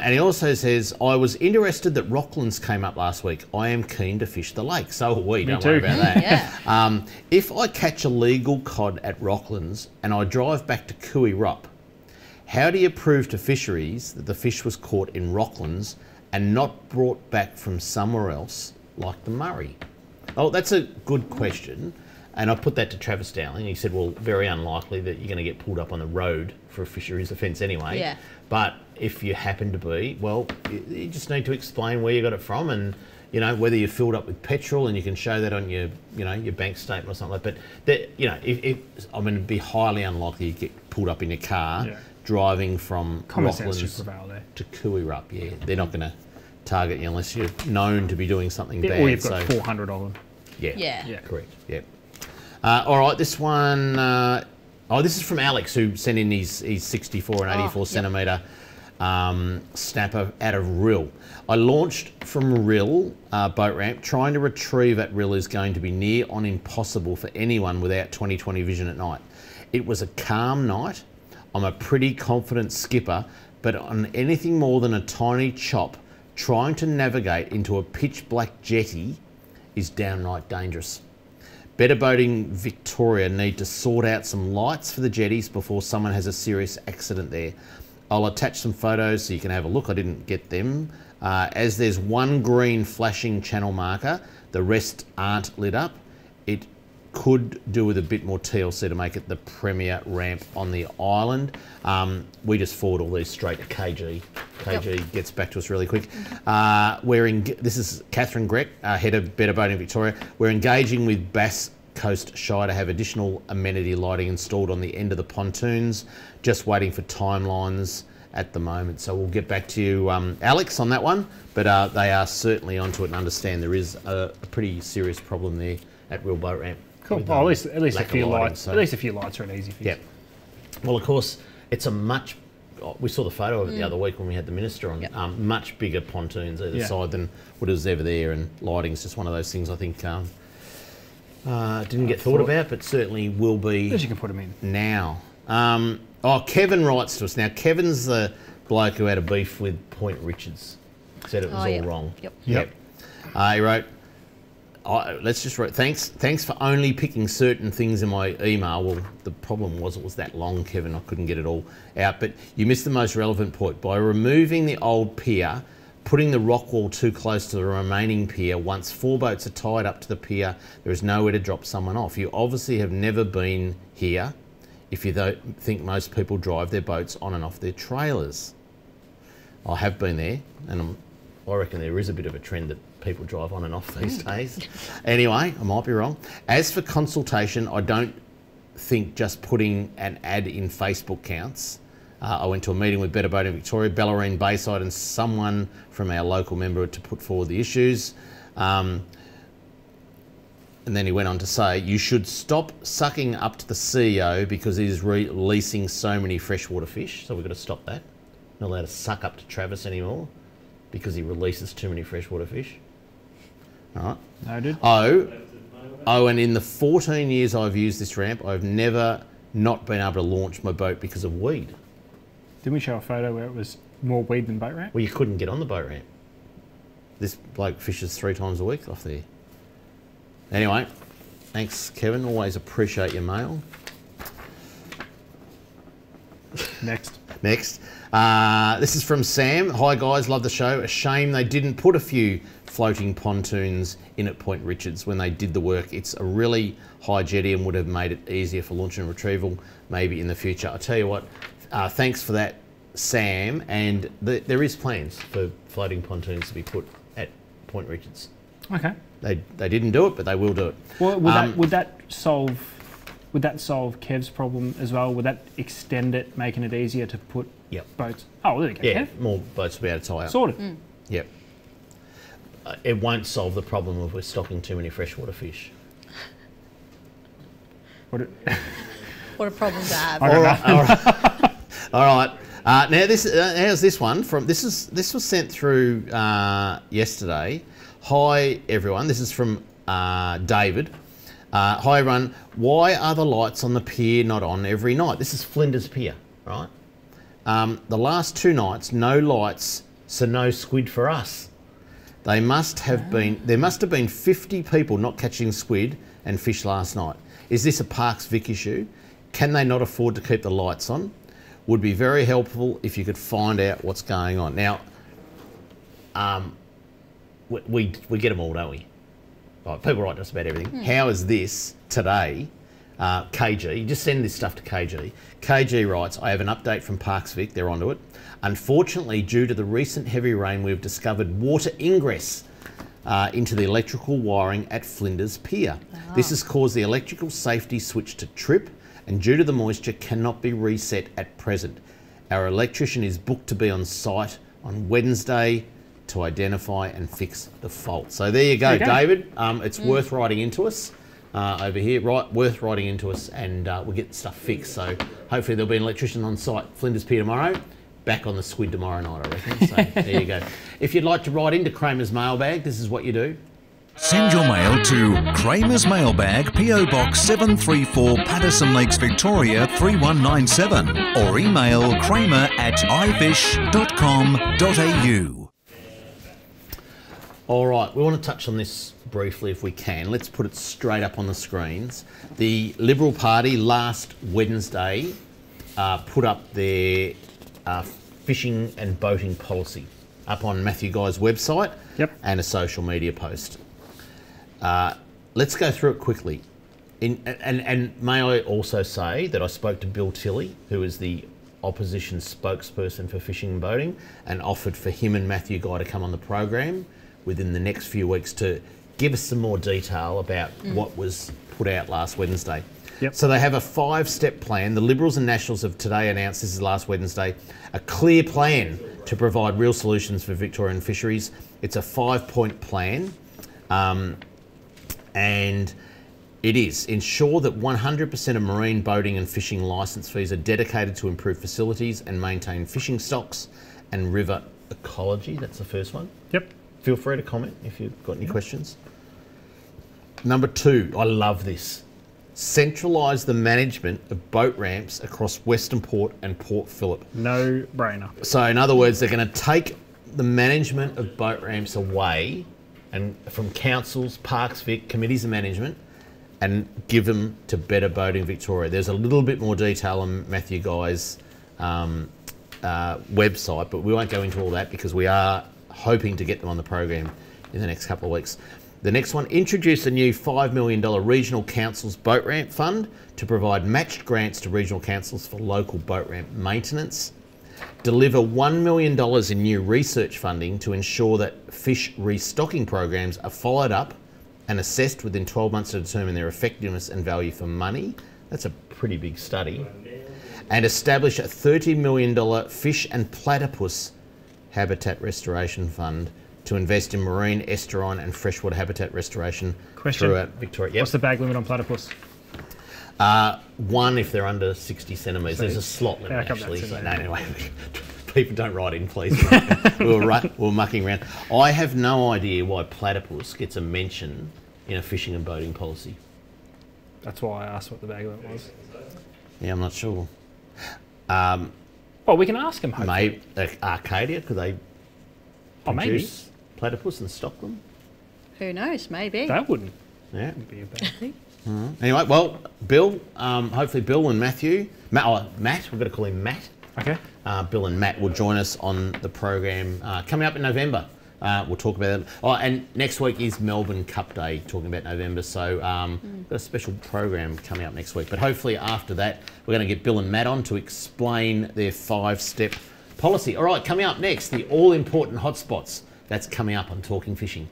And he also says, I was interested that Rocklands came up last week. I am keen to fish the lake. So are we, don't worry too. about that. Yeah. If I catch a legal cod at Rocklands and I drive back to Cooey Rup, how do you prove to fisheries that the fish was caught in Rocklands and not brought back from somewhere else like the Murray? Oh, that's a good question. And I put that to Travis Dowling. He said, well, very unlikely that you're going to get pulled up on the road for a fisheries offence anyway. Yeah. But if you happen to be, well, you just need to explain where you got it from and, whether you filled up with petrol and you can show that on your, your bank statement or something like that. But, it'd be highly unlikely you get pulled up in your car driving from Common sense should Rocklands prevail there. to Cooey Rup. Yeah, they're not going to target you unless you're known to be doing something Yeah, bad. or you've got 400 of them. Yeah. Yeah. Correct. Yeah. All right, this one. This is from Alex, who sent in his 64 and 84 centimetre snapper out of Rill. I launched from Rill boat ramp. Trying to retrieve at Rill is going to be near on impossible for anyone without 20/20 vision at night. It was a calm night. I'm a pretty confident skipper, but on anything more than a tiny chop, trying to navigate into a pitch black jetty is downright dangerous. Better Boating Victoria need to sort out some lights for the jetties before someone has a serious accident there. I'll attach some photos so you can have a look. I didn't get them. As there's one green flashing channel marker, the rest aren't lit up. It could do with a bit more TLC to make it the premier ramp on the island. We just forward all these straight to KG. KG gets back to us really quick. This is Catherine Greck, head of Better Boating Victoria. We're engaging with Bass Coast Shire to have additional amenity lighting installed on the end of the pontoons. Just waiting for timelines at the moment. So we'll get back to you, Alex, on that one. But they are certainly onto it and understand there is a pretty serious problem there at Rill Boat Ramp. Cool. Well, at least a few lights. So. At least a few lights are an easy fix. Yeah. Well, of course, it's a much. We saw the photo of it the other week when we had the minister on. Much bigger pontoons either side than what was ever there, and lighting's just one of those things I think didn't get thought about, but certainly will be. As you can put them in now. Kevin writes to us now. Kevin's the bloke who had a beef with Point Richards. Said it was all wrong. Yep. He wrote. Let's just write, thanks for only picking certain things in my email. Well, the problem was it was that long, Kevin. I couldn't get it all out. But you missed the most relevant point. By removing the old pier, putting the rock wall too close to the remaining pier, once 4 boats are tied up to the pier, there is nowhere to drop someone off. You obviously have never been here if you don't think most people drive their boats on and off their trailers. I have been there, and I reckon there is a bit of a trend that people drive on and off these days. Anyway, I might be wrong. As for consultation, I don't think just putting an ad in Facebook counts. I went to a meeting with Better Boating Victoria, Bellarine Bayside, and someone from our local member to put forward the issues. And then he went on to say, you should stop sucking up to the CEO because he's releasing so many freshwater fish. So we've got to stop that. Not allowed to suck up to Travis anymore because he releases too many freshwater fish. All right. Noted. And in the 14 years I've used this ramp, I've never not been able to launch my boat because of weed. Didn't we show a photo where it was more weed than boat ramp? Well, you couldn't get on the boat ramp. This bloke fishes 3 times a week off there. Anyway, thanks, Kevin. Always appreciate your mail. Next. This is from Sam. Hi, guys. Love the show. A shame they didn't put a few floating pontoons in at Point Richards when they did the work. It's a really high jetty and would have made it easier for launch and retrieval maybe in the future. I'll tell you what, thanks for that, Sam. And there is plans for floating pontoons to be put at Point Richards. Okay. They didn't do it, but they will do it. Well, would that solve Kev's problem as well? Would that extend it, making it easier to put boats? Oh, well, there you go, Kev. More boats will be able to tie up. Sorted. Yep. It won't solve the problem of we're stocking too many freshwater fish. What a problem to have. All right. Now how's this one from? This was sent through yesterday. Hi everyone. This is from David. Hi everyone. Why are the lights on the pier not on every night? This is Flinders Pier, right? The last 2 nights, no lights, so no squid for us. There must have been 50 people not catching squid and fish last night. Is this a Parks Vic issue? Can they not afford to keep the lights on? Would be very helpful if you could find out what's going on. Now, we get them all, don't we? Right, people write to us about everything. How is this today? KG, just send this stuff to KG. KG writes, I have an update from Parks Vic, they're onto it. Unfortunately, due to the recent heavy rain, we've discovered water ingress into the electrical wiring at Flinders Pier. This has caused the electrical safety switch to trip, and due to the moisture, cannot be reset at present. Our electrician is booked to be on site on Wednesday to identify and fix the fault. So there you go, David. It's worth writing into us. over here. Right, worth writing into us, and we'll get stuff fixed. So hopefully there'll be an electrician on site. Flinders Pier tomorrow. Back on the squid tomorrow night, I reckon. So there you go. If you'd like to write into Kramer's Mailbag, this is what you do. Send your mail to Kramer's Mailbag, PO Box 734, Patterson Lakes, Victoria 3197, or email kramer@ifish.com.au. All right, we want to touch on this briefly if we can. Let's put it straight up on the screens. The Liberal Party last Wednesday put up their fishing and boating policy up on Matthew Guy's website and a social media post. Let's go through it quickly. And may I also say that I spoke to Bill Tilley, who is the opposition spokesperson for fishing and boating, and offered for him and Matthew Guy to come on the program within the next few weeks to give us some more detail about what was put out last Wednesday. So they have a 5-step plan. The Liberals and Nationals have today announced, this is last Wednesday, a clear plan to provide real solutions for Victorian fisheries. It's a 5-point plan. And it is ensure that 100% of marine boating and fishing licence fees are dedicated to improve facilities and maintain fishing stocks and river ecology. That's the first one. Feel free to comment if you've got any questions. Number 2, I love this. Centralise the management of boat ramps across Western Port and Port Phillip. No brainer. So in other words, they're going to take the management of boat ramps away and from councils, Parks Vic, committees of management, and give them to Better Boating Victoria. There's a little bit more detail on Matthew Guy's website, but we won't go into all that because we are hoping to get them on the program in the next couple of weeks. The next one, introduce a new $5 million Regional Councils Boat Ramp Fund to provide matched grants to regional councils for local boat ramp maintenance. Deliver $1 million in new research funding to ensure that fish restocking programs are followed up and assessed within 12 months to determine their effectiveness and value for money. That's a pretty big study. And establish a $30 million fish and platypus habitat restoration fund to invest in marine, estuarine and freshwater habitat restoration throughout Victoria. What's the bag limit on platypus? 1 if they're under 60 centimetres. There's a slot limit actually. So no, anyway, people don't write in, please. we're mucking around. I have no idea why platypus gets a mention in a fishing and boating policy. That's why I asked what the bag limit was. Yeah, I'm not sure. Well, we can ask them. Maybe Arcadia, could they produce platypus and stock them? Who knows? Maybe. That wouldn't. Yeah. Be a bad thing. Anyway, well, Bill, hopefully Bill and Matthew, Matt, we've got to call him Matt. Okay. Bill and Matt will join us on the program coming up in November. We'll talk about that. Oh, and next week is Melbourne Cup Day, talking about November. So we've got a special program coming up next week. But hopefully after that, we're going to get Bill and Matt on to explain their 5-step policy. All right, coming up next, the all-important hotspots. That's coming up on Talking Fishing.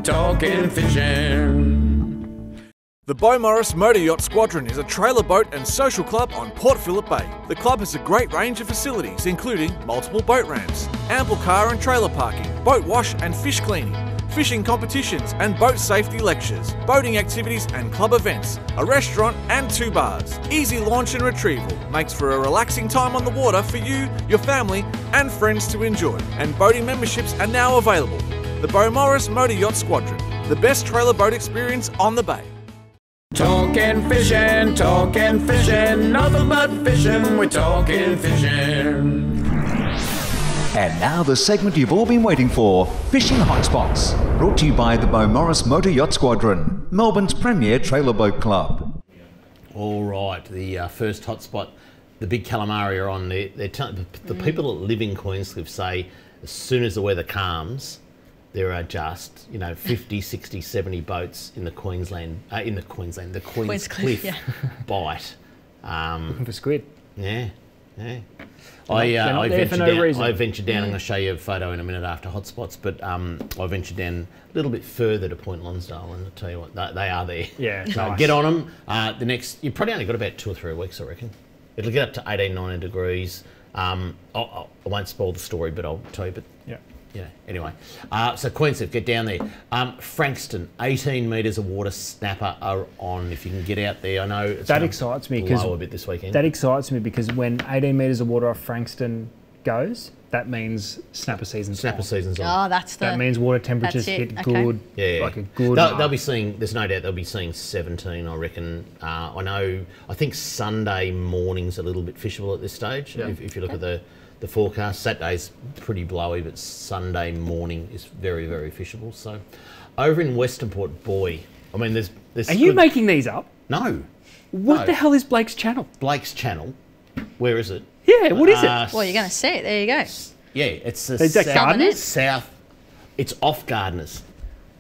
Talking Fishing. The Beaumaris Motor Yacht Squadron is a trailer boat and social club on Port Phillip Bay. The club has a great range of facilities, including multiple boat ramps, ample car and trailer parking, boat wash and fish cleaning, fishing competitions and boat safety lectures, boating activities and club events, a restaurant and 2 bars. Easy launch and retrieval makes for a relaxing time on the water for you, your family and friends to enjoy. And boating memberships are now available. The Beaumaris Motor Yacht Squadron, the best trailer boat experience on the bay. Talking fishing, nothing but fishing, we're talking fishing. And now the segment you've all been waiting for, Fishing Hotspots, brought to you by the Beaumaris Motor Yacht Squadron, Melbourne's premier trailer boat club. All right, the first hotspot, the big calamari are on. The people that live in Queenscliff say as soon as the weather calms, there are just, 50, 60, 70 boats in the Queenscliff bight. Looking for squid. Yeah. I ventured down. I'm going to show you a photo in a minute after hotspots, but I ventured down a little bit further to Point Lonsdale, and I'll tell you what, they are there. Yeah, so nice. Get on them. You've probably only got about 2 or 3 weeks, I reckon. It'll get up to 18, 19 degrees. I won't spoil the story, but I'll tell you. But Yeah. Anyway, so Queensland, get down there. Frankston, 18 metres of water snapper are on. If you can get out there, I know it's that excites me because a bit this weekend. That excites me because when 18 metres of water off Frankston goes, that means snapper season's on. Oh, that means water temperatures hit good. Yeah, like a good. They'll be seeing. There's no doubt they'll be seeing 17. I reckon. I think Sunday morning's a little bit fishable at this stage. Yeah. If you look at the forecast, Saturday's pretty blowy, but Sunday morning is very, very fishable. So, over in Western Port, boy, I mean, there's. Are you making these up? No. What the hell is Blake's Channel? Blake's Channel. Where is it? Yeah, what is it? Well, you're going to see it. There you go. Yeah, it's the Is that Gardeners? south. It's off Gardeners.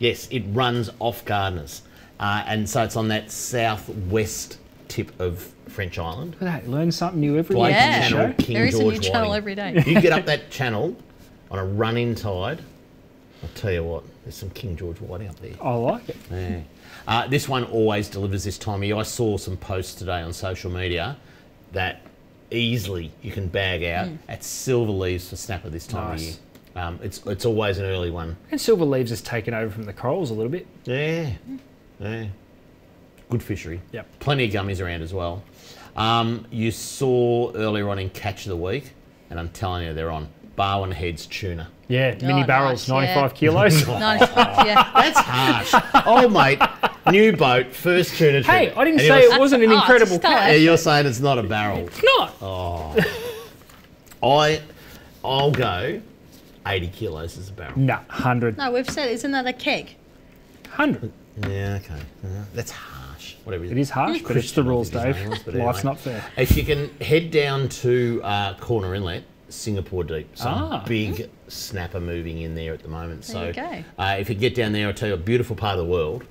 Yes, it runs off Gardeners, and so it's on that southwest tip of French Island. Look at that, learn something new every Blake's week. Channel, King There is a George new channel Whiting. every day. If you get up that channel on a run-in tide, I'll tell you what, there's some King George Whiting up there. I like it. Yeah. This one always delivers this time of year. I saw some posts today on social media that easily you can bag out at Silver Leaves for snapper this time of year. It's always an early one. And Silver Leaves has taken over from the corals a little bit. Yeah. Good fishery. Yep. Plenty of gummies around as well. You saw earlier on in Catch of the Week, and I'm telling you, they're on Barwon Heads tuna. Yeah, mini barrels, nice, 95 kilos. 95, yeah. That's harsh. Oh, mate, new boat, first tuna trip. Hey, I didn't And say you're- it wasn't an incredible it's a start. Yeah, catch. you're saying it's not a barrel. It's not. I'll go 80 kilos as a barrel. Nah, 100. No, we've said, isn't that a keg? 100. Yeah, okay. That's harsh. Whatever. It is harsh, but it's the rules, Dave. Life's not fair. If you can head down to Corner Inlet, Singapore Deep, some big snapper moving in there at the moment. There you So go. if you get down there, I'll tell you, a beautiful part of the world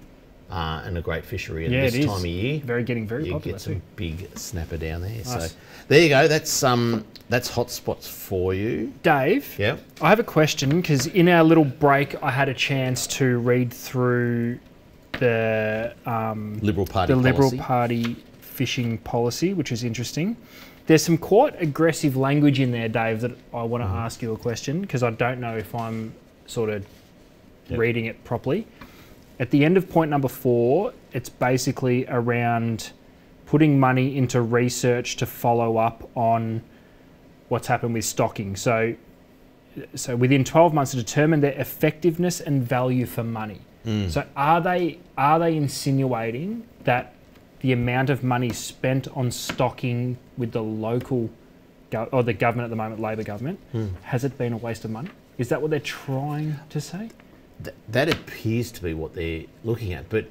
and a great fishery. And Yeah, this it is. time of year, Getting very you popular get some too. big snapper down there. Nice. So there you go. That's hot spots for you. Dave, Yep. I have a question because in our little break, I had a chance to read through the Liberal Party Liberal policy. Party fishing policy, which is interesting. There's some quite aggressive language in there, Dave, that I want to ask you a question because I don't know if I'm sort of reading it properly. At the end of point number 4, it's basically around putting money into research to follow up on what's happened with stocking. So within 12 months to determine their effectiveness and value for money. So are they insinuating that the amount of money spent on stocking with the local or the government at the moment, Labor government, has it been a waste of money? Is that what they're trying to say? That appears to be what they're looking at, but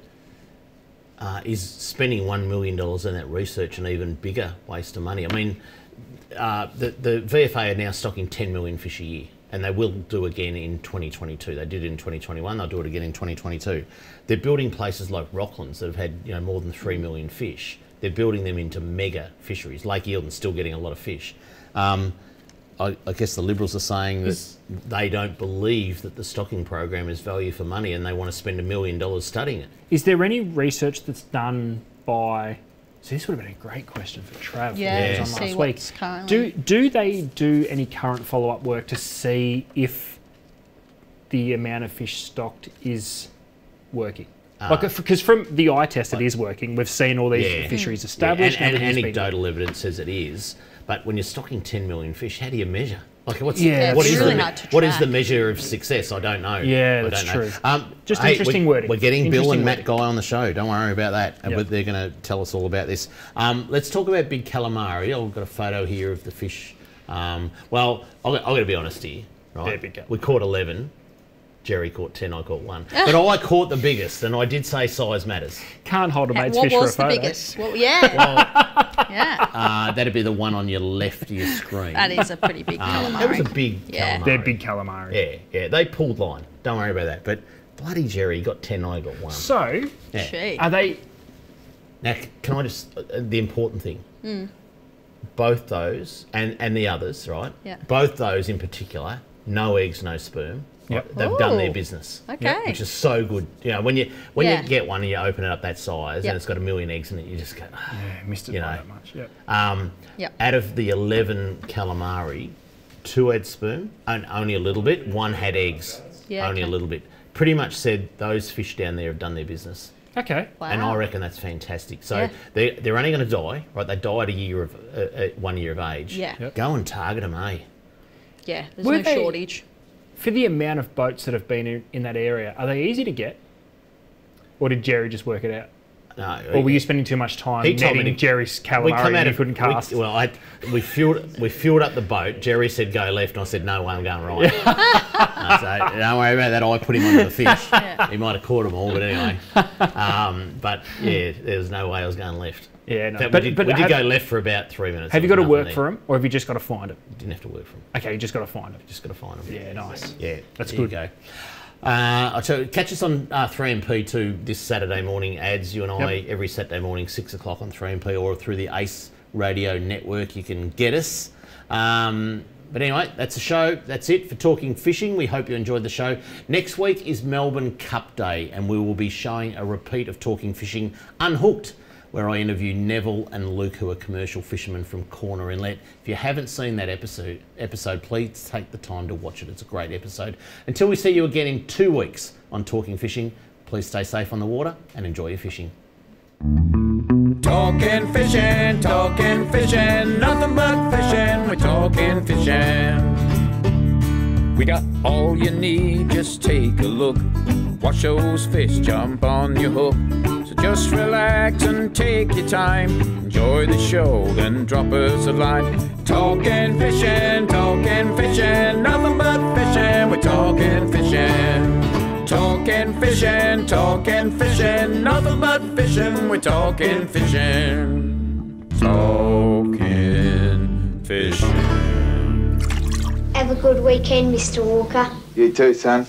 is spending $1 million on that research an even bigger waste of money? I mean, the VFA are now stocking 10 million fish a year, and they will do again in 2022. They did it in 2021, they'll do it again in 2022. They're building places like Rocklands that have had more than 3 million fish. They're building them into mega fisheries. Lake Eildon's still getting a lot of fish. I guess the Liberals are saying that they don't believe that the stocking program is value for money and they want to spend $1 million studying it. Is there any research that's done by... So this would have been a great question for Trav. Yeah, who was to on see last what's week. currently... Do they do any current follow-up work to see if the amount of fish stocked is working? Because from the eye test, it is working. We've seen all these fisheries established. And everything's been- anecdotal evidence says it is. But when you're stocking 10 million fish, how do you measure? Like, what is really hard to what is the track. measure of success? I don't know. Yeah, I that's don't know. true. Just interesting wording. We're getting Bill and Interesting Matt Guy on the show. Don't worry about that. Yep. But they're going to tell us all about this. Let's talk about big calamari. I've got a photo here of the fish. Well, I've got to be honest here. Right? Yeah, big cal. We caught 11. Jerry caught 10, I caught 1. But I caught the biggest, and I did say size matters. Can't hold a mate's What fish for a was the photo. biggest? Well, yeah. Yeah. That'd be the one on your left of your screen. That is a pretty big calamari. That was a big Yeah. calamari. They're big calamari. Yeah. They pulled line. Don't worry about that. But bloody Jerry got 10, I got 1. So, Yeah. Gee. are they... Now, can I just... the important thing. Both those, and the others, right? Yeah. Both those in particular, no eggs, no sperm. Yep. Right? They've done their Ooh. business. Okay. Which is so good. You know, when you Yeah. get one and you open it up that size Yep. and it's got 1 million eggs in it, you just go... Yeah, missed it You by know. that much. Yep. Yep. Out of the 11 calamari, 2 had sperm, and only a little bit. 1 had eggs, only a little bit. Pretty much said those fish down there have done their business. Okay. Wow. And I reckon that's fantastic. So they're only going to die, right? They die at 1 year of age. Yeah. Yep. Go and target them, eh? Yeah, there's no shortage. For the amount of boats that have been in that area, are they easy to get? Or did Jerry just work it out? No. Or were you spending too much time netting Jerry's calamari and you couldn't cast? We filled up the boat. Jerry said go left, and I said no way, I'm going right. So don't worry about that. I put him under the fish. He might have caught them all, but anyway. But yeah, there was no way I was going left. Yeah, no. We did go left for about 3 minutes. Have you got to work for them, or have you just got to find them? Didn't have to work for them. Okay, you just got to find them. Just got to find them. Yeah, nice. Yeah, that's good. There you go. I'll tell you, catch us on 3MP2 this Saturday morning. Ads, you and I, every Saturday morning, 6 o'clock on 3MP or through the Ace Radio Network. You can get us. But anyway, that's the show. That's it for Talking Fishing. We hope you enjoyed the show. Next week is Melbourne Cup Day, and we will be showing a repeat of Talking Fishing Unhooked, where I interview Neville and Luke, who are commercial fishermen from Corner Inlet. If you haven't seen that episode, please take the time to watch it. It's a great episode. Until we see you again in 2 weeks on Talking Fishing, please stay safe on the water and enjoy your fishing. Talking fishing, nothing but fishing, we're talking fishing. We got all you need, just take a look. Watch those fish jump on your hook. So just relax and take your time. Enjoy the show, then drop us a line. Talking fishing, nothing but fishing, we're talking fishing. Talking fishing, nothing but fishing, we're talking fishing. Talking fishing. Have a good weekend, Mr. Walker. You too, son.